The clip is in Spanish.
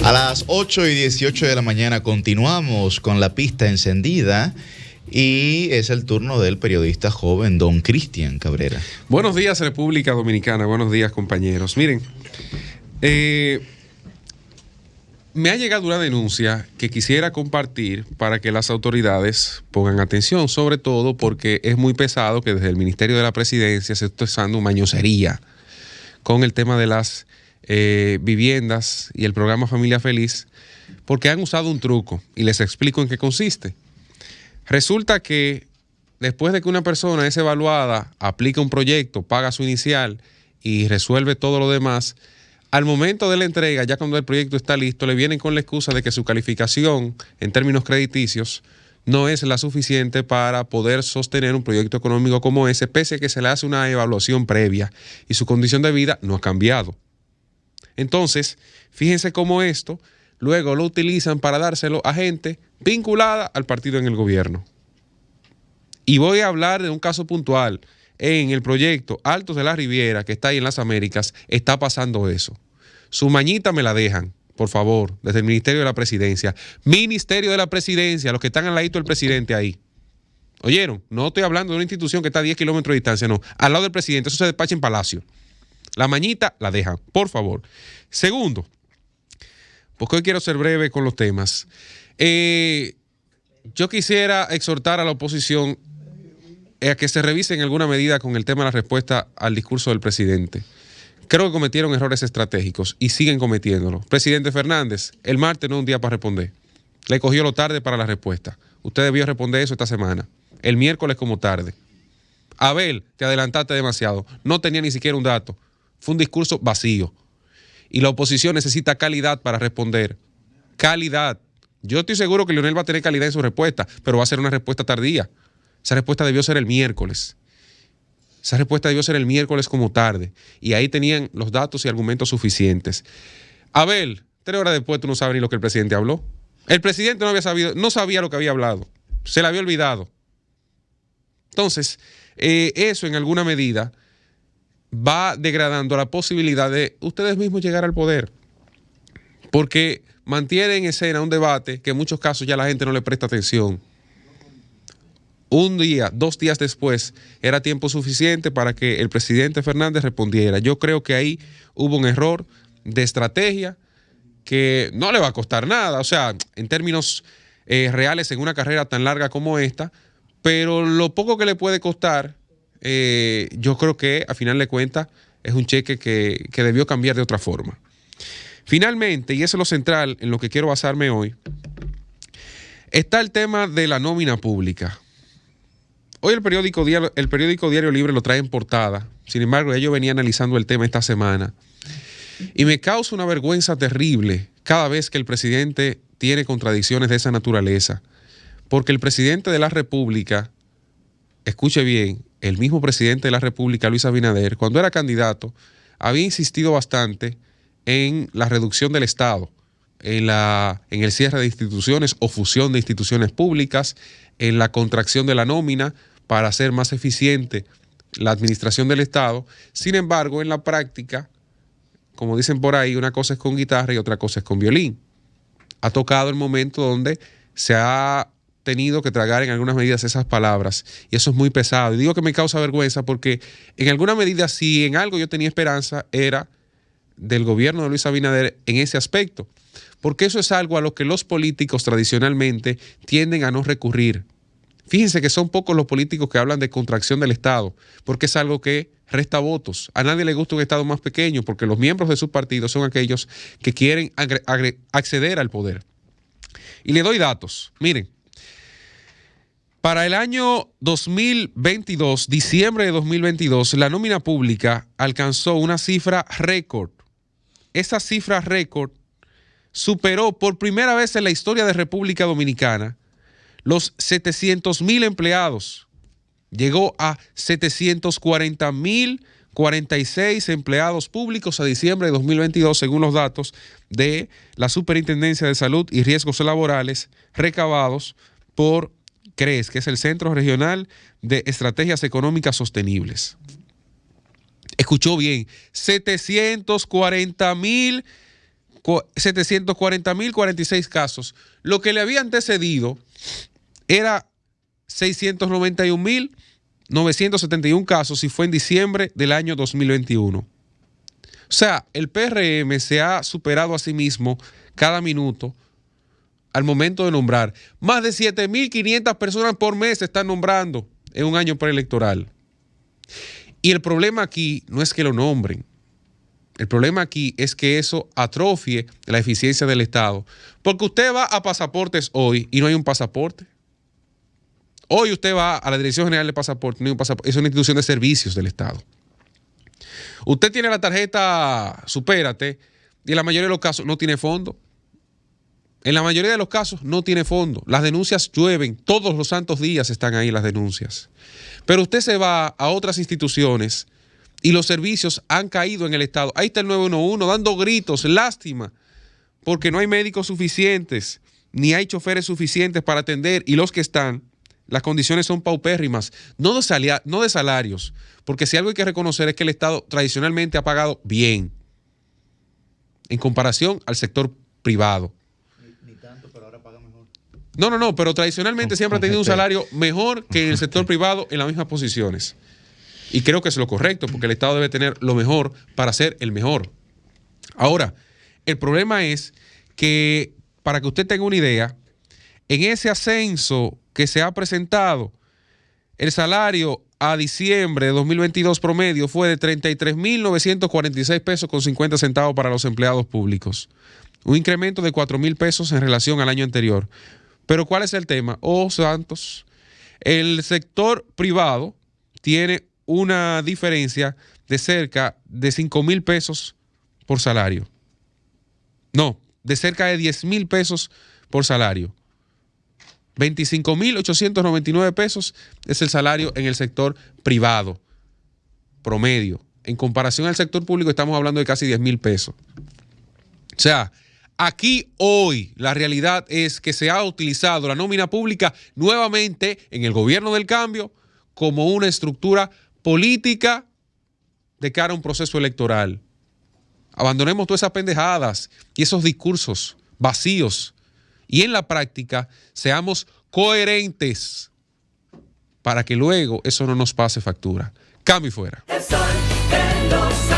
A las 8:18 de la mañana continuamos con la pista encendida y es el turno del periodista joven don Cristian Cabrera. Buenos días, República Dominicana. Buenos días, compañeros. Miren, me ha llegado una denuncia que quisiera compartir para que las autoridades pongan atención, sobre todo porque es muy pesado que desde el Ministerio de la Presidencia se esté usando mañosería con el tema de las viviendas y el programa Familia Feliz, porque han usado un truco y les explico en qué consiste. Resulta que después de que una persona es evaluada, aplica un proyecto, paga su inicial y resuelve todo lo demás, al momento de la entrega, ya cuando el proyecto está listo, le vienen con la excusa de que su calificación en términos crediticios no es la suficiente para poder sostener un proyecto económico como ese, pese a que se le hace una evaluación previa y su condición de vida no ha cambiado. Entonces, fíjense cómo esto luego lo utilizan para dárselo a gente vinculada al partido en el gobierno. Y voy a hablar de un caso puntual. En el proyecto Altos de la Riviera, que está ahí en las Américas, está pasando eso. Su mañita me la dejan, por favor, desde el Ministerio de la Presidencia. Ministerio de la Presidencia, los que están al ladito del presidente ahí. ¿Oyeron? No estoy hablando de una institución que está a 10 kilómetros de distancia, no. Al lado del presidente, eso se despacha en Palacio. La mañita la dejan, por favor. Segundo, porque hoy quiero ser breve con los temas. Yo quisiera exhortar a la oposición a que se revise en alguna medida con el tema de la respuesta al discurso del presidente. Creo que cometieron errores estratégicos y siguen cometiéndolo. Presidente Fernández, el martes no es un día para responder. Le cogió lo tarde para la respuesta. Usted debió responder eso esta semana. El miércoles como tarde. Abel, te adelantaste demasiado. No tenía ni siquiera un dato. Fue un discurso vacío. Y la oposición necesita calidad para responder. Calidad. Yo estoy seguro que Leonel va a tener calidad en su respuesta, pero va a ser una respuesta tardía. Esa respuesta debió ser el miércoles. Esa respuesta debió ser el miércoles como tarde. Y ahí tenían los datos y argumentos suficientes. Abel, 3 horas después tú no sabes ni lo que el presidente habló. El presidente no sabía lo que había hablado. Se le había olvidado. Entonces, eso en alguna medida va degradando la posibilidad de ustedes mismos llegar al poder. Porque mantienen en escena un debate que en muchos casos ya la gente no le presta atención. Un día, 2 días después, era tiempo suficiente para que el presidente Fernández respondiera. Yo creo que ahí hubo un error de estrategia que no le va a costar nada, o sea, en términos reales en una carrera tan larga como esta, pero lo poco que le puede costar, yo creo que a final de cuentas es un cheque que debió cambiar de otra forma. Finalmente, y eso es lo central en lo que quiero basarme hoy, está el tema de la nómina pública. Hoy el periódico Diario Libre lo trae en portada. Sin embargo, yo venía analizando el tema esta semana. Y me causa una vergüenza terrible cada vez que el presidente tiene contradicciones de esa naturaleza. Porque el presidente de la República, escuche bien, el mismo presidente de la República, Luis Abinader, cuando era candidato, había insistido bastante en la reducción del Estado, en el cierre de instituciones o fusión de instituciones públicas, en la contracción de la nómina para hacer más eficiente la administración del Estado. Sin embargo, en la práctica, como dicen por ahí, una cosa es con guitarra y otra cosa es con violín. Ha tocado el momento donde se ha tenido que tragar en algunas medidas esas palabras y eso es muy pesado. Y digo que me causa vergüenza porque en alguna medida, si en algo yo tenía esperanza, era del gobierno de Luis Abinader en ese aspecto. Porque eso es algo a lo que los políticos tradicionalmente tienden a no recurrir. Fíjense que son pocos los políticos que hablan de contracción del Estado, porque es algo que resta votos. A nadie le gusta un Estado más pequeño, porque los miembros de su partido son aquellos que quieren acceder al poder. Y le doy datos. Miren, para el año 2022, diciembre de 2022, la nómina pública alcanzó una cifra récord. Esa cifra récord superó por primera vez en la historia de República Dominicana los 700,000 empleados. Llegó a 740,046 empleados públicos a diciembre de 2022, según los datos de la Superintendencia de Salud y Riesgos Laborales recabados por CRES, que es el Centro Regional de Estrategias Económicas Sostenibles. Escuchó bien, 740,000 740.046 casos. Lo que le había antecedido era 691.971 casos y fue en diciembre del año 2021. O sea, el PRM se ha superado a sí mismo cada minuto al momento de nombrar. Más de 7.500 personas por mes se están nombrando en un año preelectoral. Y el problema aquí no es que lo nombren. El problema aquí es que eso atrofie la eficiencia del Estado. Porque usted va a pasaportes hoy y no hay un pasaporte. Hoy usted va a la Dirección General de Pasaportes, no hay un pasaporte. Es una institución de servicios del Estado. Usted tiene la tarjeta Supérate y en la mayoría de los casos no tiene fondo. En la mayoría de los casos no tiene fondo. Las denuncias llueven. Todos los santos días están ahí las denuncias. Pero usted se va a otras instituciones y los servicios han caído en el Estado. Ahí está el 911 dando gritos, lástima, porque no hay médicos suficientes, ni hay choferes suficientes para atender, y los que están, las condiciones son paupérrimas, no de salarios, porque si algo hay que reconocer es que el Estado tradicionalmente ha pagado bien en comparación al sector privado. Ni tanto, pero ahora paga mejor. No, pero tradicionalmente siempre ha tenido un salario mejor que en el sector privado en las mismas posiciones. Y creo que es lo correcto, porque el Estado debe tener lo mejor para ser el mejor. Ahora, el problema es que, para que usted tenga una idea, en ese ascenso que se ha presentado, el salario a diciembre de 2022 promedio fue de 33.946 pesos con 50 centavos para los empleados públicos. Un incremento de 4.000 pesos en relación al año anterior. Pero ¿cuál es el tema? Oh, santos. El sector privado tiene una diferencia de cerca de 5.000 pesos por salario. No, de cerca de 10.000 pesos por salario. 25.899 pesos es el salario en el sector privado promedio. En comparación al sector público estamos hablando de casi 10.000 pesos. O sea, aquí hoy la realidad es que se ha utilizado la nómina pública nuevamente en el gobierno del cambio como una estructura política de cara a un proceso electoral. Abandonemos todas esas pendejadas y esos discursos vacíos y en la práctica seamos coherentes para que luego eso no nos pase factura. Cambio y fuera. El sol de los